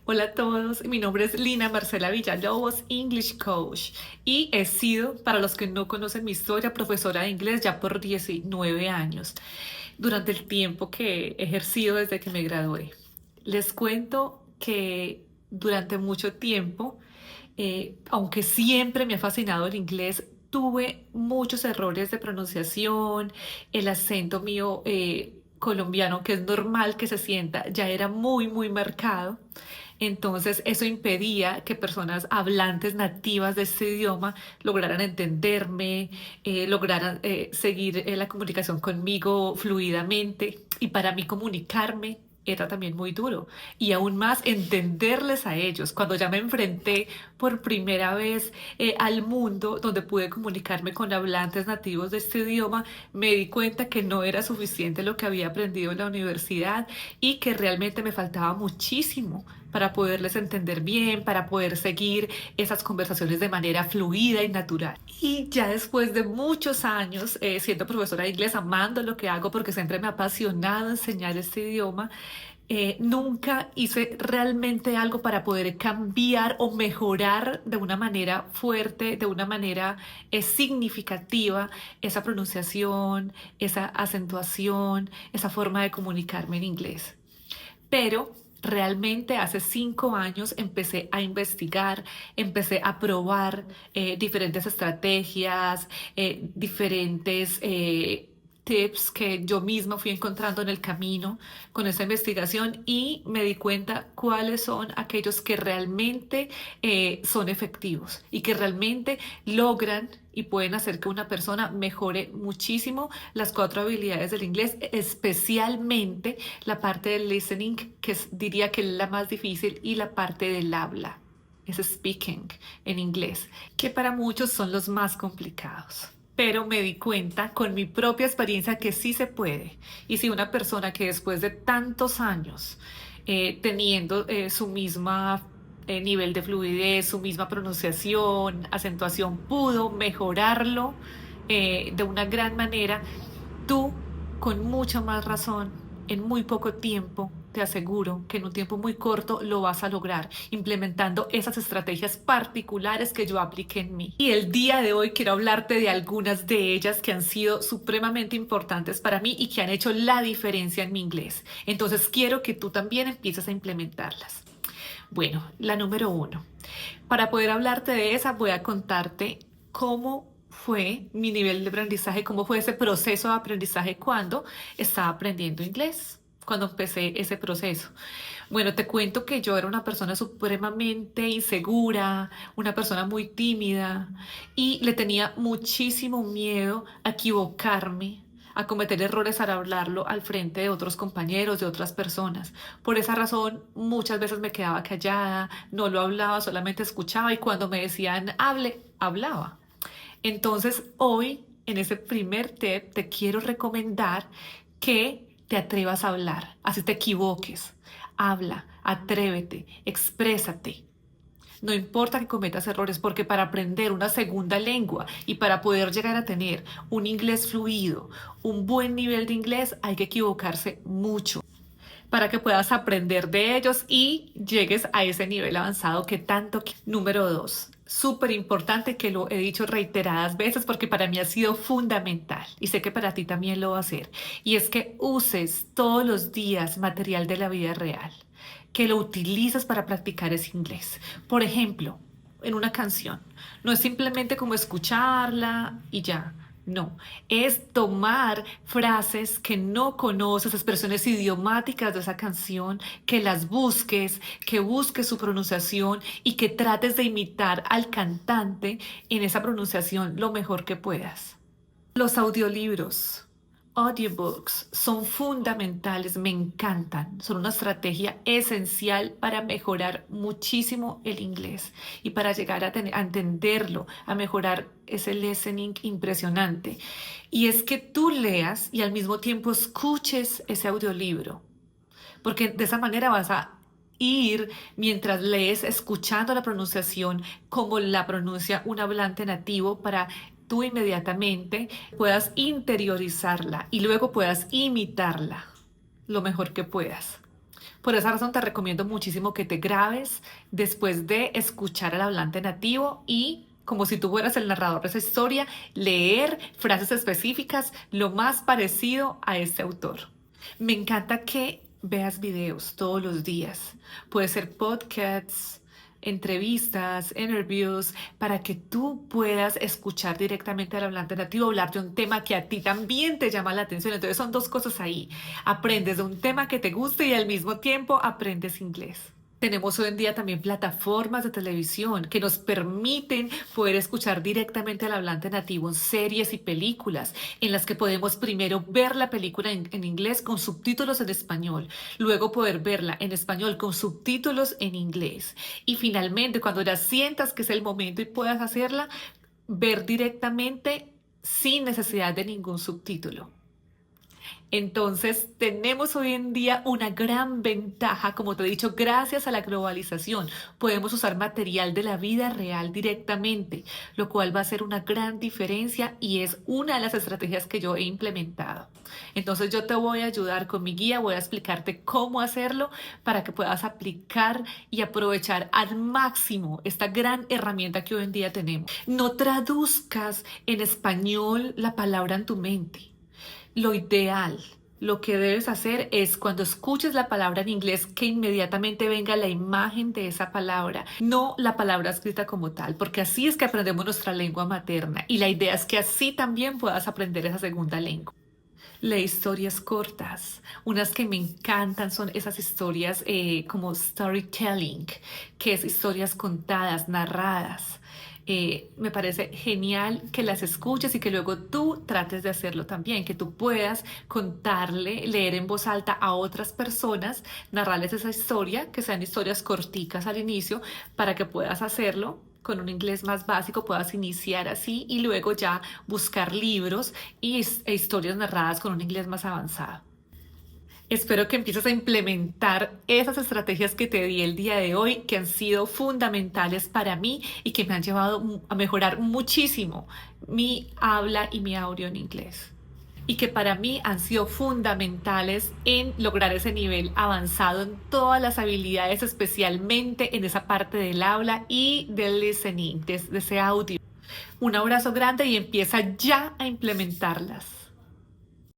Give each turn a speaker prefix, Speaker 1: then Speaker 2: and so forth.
Speaker 1: Hola a todos, mi nombre es Lina Marcela Villalobos, English Coach, y he sido, para los que no conocen mi historia, profesora de inglés ya por 19 años, durante el tiempo que he ejercido desde que me gradué. Les cuento que durante mucho tiempo, aunque siempre me ha fascinado el inglés, tuve muchos errores de pronunciación, el acento mío colombiano, que es normal que se sienta, ya era muy marcado. Entonces, eso impedía que personas hablantes nativas de este idioma lograran entenderme, lograran seguir la comunicación conmigo fluidamente. Y para mí comunicarme era también muy duro. Y aún más entenderles a ellos. Cuando ya me enfrenté por primera vez al mundo donde pude comunicarme con hablantes nativos de este idioma, me di cuenta que no era suficiente lo que había aprendido en la universidad y que realmente me faltaba muchísimo para poderles entender bien, para poder seguir esas conversaciones de manera fluida y natural. Y ya después de muchos años siendo profesora de inglés, amando lo que hago porque siempre me ha apasionado enseñar este idioma, nunca hice realmente algo para poder cambiar o mejorar de una manera fuerte, de una manera significativa esa pronunciación, esa acentuación, esa forma de comunicarme en inglés. Pero realmente hace 5 años empecé a investigar, empecé a probar diferentes estrategias, diferentes tips que yo misma fui encontrando en el camino con esa investigación y me di cuenta cuáles son aquellos que realmente son efectivos y que realmente logran y pueden hacer que una persona mejore muchísimo las 4 habilidades del inglés, especialmente la parte del listening, que diría que es la más difícil, y la parte del habla, es speaking en inglés, que para muchos son los más complicados. Pero me di cuenta con mi propia experiencia que sí se puede. Y si una persona que después de tantos años teniendo su misma nivel de fluidez, su misma pronunciación, acentuación, pudo mejorarlo de una gran manera, tú con mucha más razón, en muy poco tiempo, te aseguro que en un tiempo muy corto lo vas a lograr implementando esas estrategias particulares que yo apliqué en mí. Y el día de hoy quiero hablarte de algunas de ellas que han sido supremamente importantes para mí y que han hecho la diferencia en mi inglés. Entonces quiero que tú también empieces a implementarlas. Bueno, la número uno. Para poder hablarte de esa, voy a contarte cómo fue mi nivel de aprendizaje, cómo fue ese proceso de aprendizaje cuando estaba aprendiendo inglés, cuando empecé ese proceso. Bueno, te cuento que yo era una persona supremamente insegura, una persona muy tímida y le tenía muchísimo miedo a equivocarme, a cometer errores al hablarlo al frente de otros compañeros, de otras personas. Por esa razón, muchas veces me quedaba callada, no lo hablaba, solamente escuchaba y cuando me decían hable, hablaba. Entonces, hoy, en ese primer tip, te quiero recomendar que te atrevas a hablar, así te equivoques. Habla, atrévete, exprésate. No importa que cometas errores, porque para aprender una segunda lengua y para poder llegar a tener un inglés fluido, un buen nivel de inglés, hay que equivocarse mucho para que puedas aprender de ellos y llegues a ese nivel avanzado que tanto. Número dos, súper importante, que lo he dicho reiteradas veces porque para mí ha sido fundamental y sé que para ti también lo va a ser, y es que uses todos los días material de la vida real, que lo utilices para practicar ese inglés. Por ejemplo, en una canción, no es simplemente como escucharla y ya. No, es tomar frases que no conoces, expresiones idiomáticas de esa canción, que las busques, que busques su pronunciación y que trates de imitar al cantante en esa pronunciación lo mejor que puedas. Los audiolibros, audiobooks, son fundamentales, me encantan. Son una estrategia esencial para mejorar muchísimo el inglés y para llegar a entenderlo, a mejorar ese listening impresionante. Y es que tú leas y al mismo tiempo escuches ese audiolibro, porque de esa manera vas a ir mientras lees escuchando la pronunciación como la pronuncia un hablante nativo, para tú inmediatamente puedas interiorizarla y luego puedas imitarla lo mejor que puedas. Por esa razón te recomiendo muchísimo que te grabes después de escuchar al hablante nativo y, como si tú fueras el narrador de esa historia, leer frases específicas lo más parecido a este autor. Me encanta que veas videos todos los días. Puede ser podcasts, entrevistas, interviews, para que tú puedas escuchar directamente al hablante nativo hablar de un tema que a ti también te llama la atención. Entonces son dos cosas ahí. Aprendes de un tema que te guste y al mismo tiempo aprendes inglés. Tenemos hoy en día también plataformas de televisión que nos permiten poder escuchar directamente al hablante nativo en series y películas, en las que podemos primero ver la película en inglés con subtítulos en español, luego poder verla en español con subtítulos en inglés. Y finalmente, cuando ya sientas que es el momento y puedas hacerla, ver directamente sin necesidad de ningún subtítulo. Entonces, tenemos hoy en día una gran ventaja, como te he dicho, gracias a la globalización. Podemos usar material de la vida real directamente, lo cual va a ser una gran diferencia y es una de las estrategias que yo he implementado. Entonces, yo te voy a ayudar con mi guía, voy a explicarte cómo hacerlo para que puedas aplicar y aprovechar al máximo esta gran herramienta que hoy en día tenemos. No traduzcas en español la palabra en tu mente. Lo ideal, lo que debes hacer es cuando escuches la palabra en inglés que inmediatamente venga la imagen de esa palabra, no la palabra escrita como tal, porque así es que aprendemos nuestra lengua materna y la idea es que así también puedas aprender esa segunda lengua. Lee historias cortas. Unas que me encantan son esas historias como storytelling, que es historias contadas, narradas. Me parece genial que las escuches y que luego tú trates de hacerlo también, que tú puedas contarle, leer en voz alta a otras personas, narrarles esa historia, que sean historias corticas al inicio, para que puedas hacerlo con un inglés más básico, puedas iniciar así y luego ya buscar libros e historias narradas con un inglés más avanzado. Espero que empieces a implementar esas estrategias que te di el día de hoy, que han sido fundamentales para mí y que me han llevado a mejorar muchísimo mi habla y mi audio en inglés. Y que para mí han sido fundamentales en lograr ese nivel avanzado en todas las habilidades, especialmente en esa parte del habla y del listening, de ese audio. Un abrazo grande y empieza ya a implementarlas.